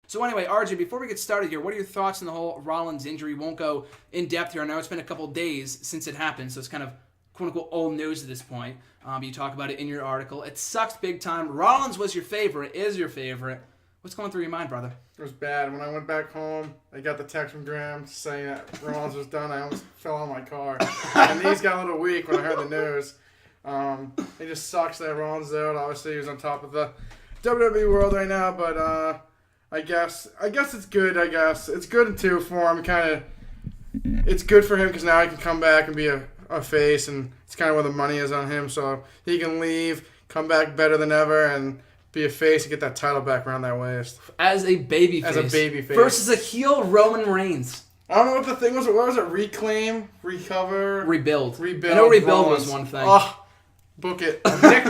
So anyway, RJ, before we get started here, what are your thoughts on the whole Rollins injury? We won't go in depth here. I know it's been a couple days since it happened, so it's kind of quote-unquote old news at this point. You talk about it in your article. It sucks big time. Rollins was your favorite, is your favorite. What's going through your mind, brother? It was bad. When I went back home, I got the text from Graham saying that Rollins was done. I almost fell on my car. And these got a little weak when I heard the news. It just sucks that Rollins is out. Obviously, he was on top of the WWE world right now, but I guess it's good. I guess it's good too for him. It's good for him because now he can come back and be a face, and it's kind of where the money is on him. So he can leave, come back better than ever, and be a face and get that title back around that waist. As a baby face. Versus a heel Roman Reigns. I don't know what the thing was. What was it? Reclaim? Recover? Rebuild. I know rebuild Rollins. Was one thing. Oh, book it. Nick,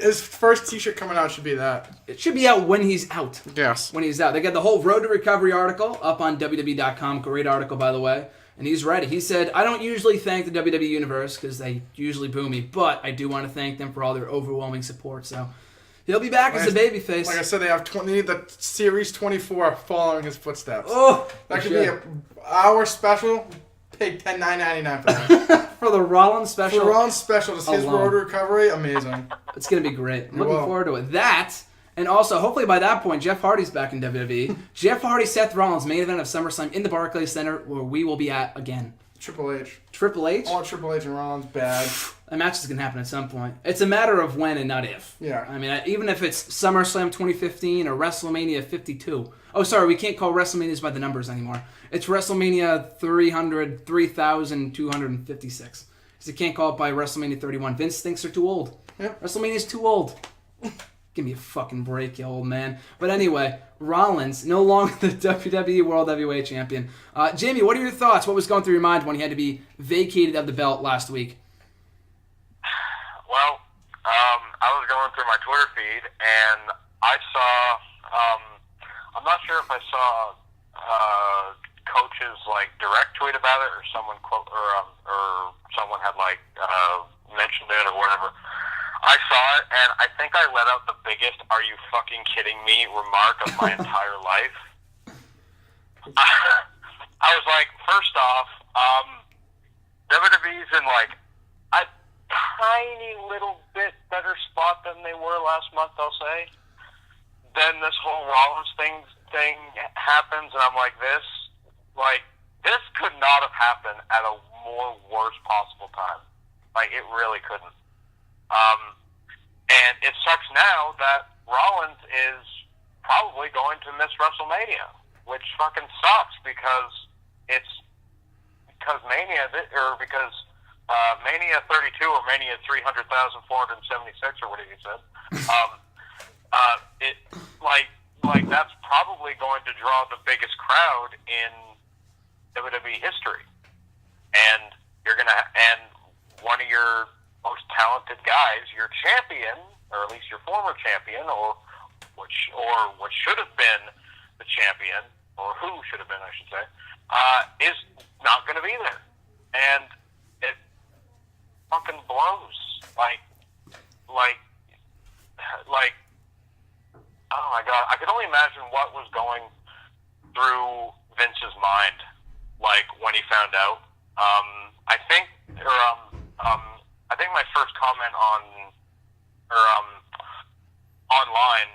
his first t-shirt coming out should be that. It should be out when he's out. Yes. When he's out. They got the whole Road to Recovery article up on WWE.com. Great article, by the way. And he's ready. He said, I don't usually thank the WWE Universe because they usually boo me, but I do want to thank them for all their overwhelming support. So he'll be back as a babyface. Like I said, they have the Series 24 following his footsteps. Oh, that could be an hour special. Pay $10.99 for that. For the Rollins special? For the Rollins special, just his Road to Recovery, amazing. It's going to be great. I'm looking forward to it. That, and also, hopefully by that point, Jeff Hardy's back in WWE. Jeff Hardy, Seth Rollins, main event of SummerSlam in the Barclays Center, where we will be at again. Triple H. Triple H? All Triple H and Rollins, bad. That match is going to happen at some point. It's a matter of when and not if. Yeah. I mean, even if it's SummerSlam 2015 or WrestleMania 52. Oh, sorry, we can't call WrestleManias by the numbers anymore. It's WrestleMania 3,256. Because you can't call it by WrestleMania 31. Vince thinks they're too old. Yep. WrestleMania's too old. Give me a fucking break, you old man. But anyway, Rollins, no longer the WWE World Heavyweight Champion. Jamie, what are your thoughts? What was going through your mind when he had to be vacated of the belt last week? Well, I was going through my Twitter feed, and I saw, I'm not sure if I saw coach's direct tweet about it, or someone someone had mentioned it or whatever. I saw it, and I think I let out the biggest "Are you fucking kidding me?" remark of my entire life. I was like, first off, WWE's in a tiny little bit better spot than they were last month, I'll say. Then this whole Rollins thing happens, and I'm like, this could not have happened at a more worst possible time. It really couldn't. And it sucks now that Rollins is probably going to miss WrestleMania, which fucking sucks because Mania 32 or Mania 300,476 or whatever you said. That's probably going to draw the biggest crowd in WWE history, and and one of your most talented guys, your champion, or at least your former champion, or what should have been the champion, or who should have been, I should say, is not going to be there, and it fucking blows. Oh my god, I could only imagine what was going through Vince's mind, when he found out. I think my first comment online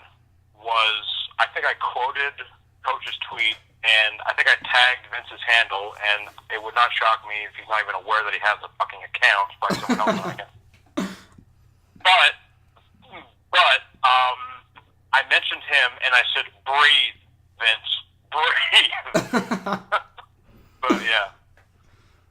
was, I think I quoted Coach's tweet, and I think I tagged Vince's handle, and it would not shock me if he's not even aware that he has a fucking account by someone else doing it. But I mentioned him, and I said, breathe, Vince, breathe. But yeah.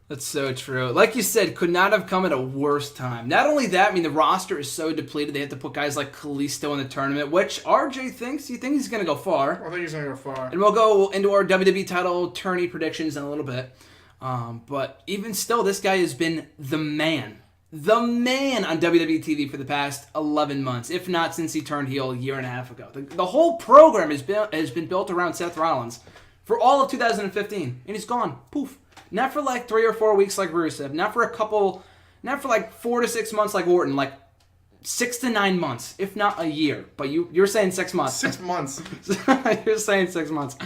That's so true. Like you said, could not have come at a worse time. Not only that, I mean, the roster is so depleted, they have to put guys like Kalisto in the tournament, which RJ thinks. You think he's going to go far? I think he's going to go far. And we'll go into our WWE title tourney predictions in a little bit. But even still, this guy has been the man on WWE TV for the past 11 months, if not since he turned heel a year and a half ago. The whole program has been built around Seth Rollins for all of 2015, and he's gone. Poof. Not for 3 or 4 weeks like Rusev, not for 4 to 6 months like Orton, 6 to 9 months, if not a year. But you're saying 6 months. 6 months. You're saying 6 months.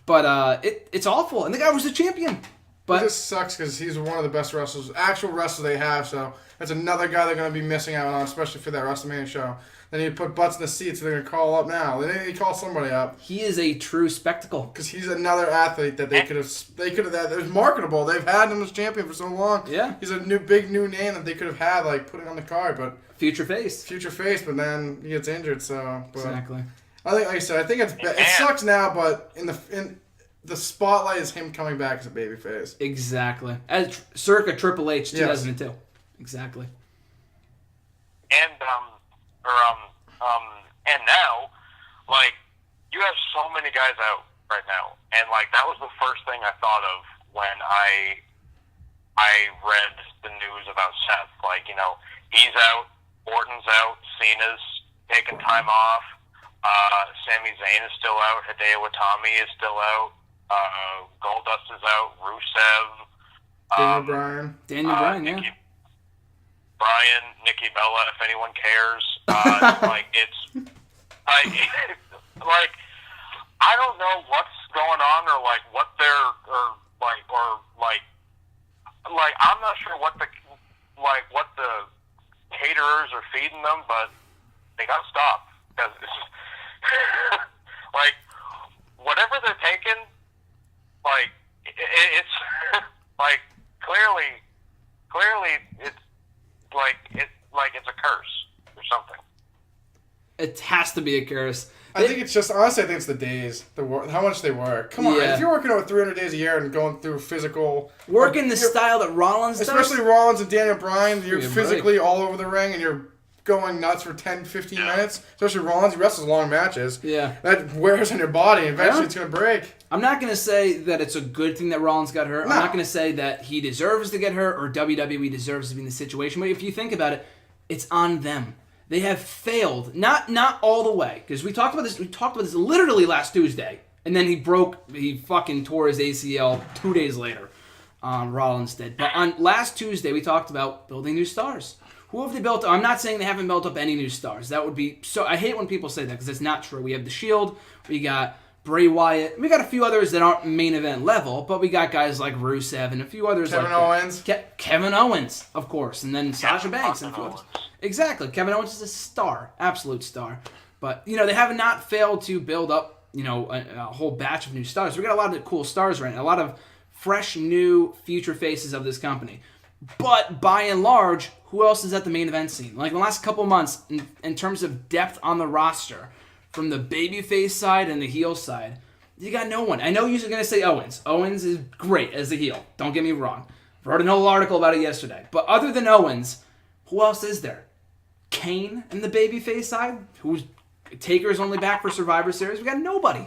But it's awful. And the guy was a champion. But it just sucks because he's one of the best wrestlers, actual wrestlers they have. So that's another guy they're going to be missing out on, especially for that WrestleMania show. They need to put butts in the seats. So they're going to call up now. They need to call somebody up. he is a true spectacle. Because he's another athlete that they could have. It was marketable. They've had him as champion for so long. Yeah. He's a big new name that they could have had, like put it on the card, but Future face. but then he gets injured. So but Exactly. I think, like I said, I think it sucks now, but in the spotlight is him coming back as a babyface. Exactly. As circa Triple H 2002. Yes. Exactly. And and now, like, you have so many guys out right now, and like that was the first thing I thought of when I read the news about Seth. Like, you know, he's out, Orton's out, Cena's taking time off, Sami Zayn is still out, Hideo Itami is still out, Goldust is out, Rusev, Daniel Bryan, yeah. Bryan, Nikki Bella, if anyone cares. Like, it's like, I don't know what's going on, or like what they're, like I'm not sure what the caterers are feeding them, but they gotta stop, because like whatever they're taking, like it's like clearly it's like it's a curse or something. It has to be a curse. I think it's just, honestly, I think it's the days, how much they work. Come on, Yeah. if you're working over 300 days a year and going through physical... Working the style that Rollins does. Especially Rollins and Daniel Bryan, you're Yeah, physically all over the ring and you're going nuts for 10, 15 minutes. Especially Rollins, he wrestles long matches. Yeah. That wears on your body, and eventually Yeah. it's going to break. I'm not going to say that it's a good thing that Rollins got hurt. No. I'm not going to say that he deserves to get hurt or WWE deserves to be in this situation. But if you think about it, it's on them. They have failed, not all the way, because we talked about this. We talked about this literally last Tuesday, and then he fucking tore his ACL 2 days later. Rollins did. But on last Tuesday, we talked about building new stars. Who have they built? I'm not saying they haven't built up any new stars. That would be so. I hate when people say that because it's not true. We have the Shield. We got Bray Wyatt. We got a few others that aren't main event level, but we got guys like Rusev and a few others Kevin like Owens. Kevin Owens, of course, and then Sasha Banks and a few Owens. others. Exactly. Kevin Owens is a star, absolute star. But, you know, they have not failed to build up, you know, a whole batch of new stars. We got a lot of cool stars right now, a lot of fresh, new future faces of this company. But by and large, who else is at the main event scene? Like, in the last couple months, in terms of depth on the roster, from the babyface side and the heel side, you got no one. I know you're going to say Owens. Owens is great as the heel. Don't get me wrong. Wrote an whole article about it yesterday. But other than Owens, who else is there? Kane in the babyface side, who's Taker's only back for Survivor Series. We got nobody.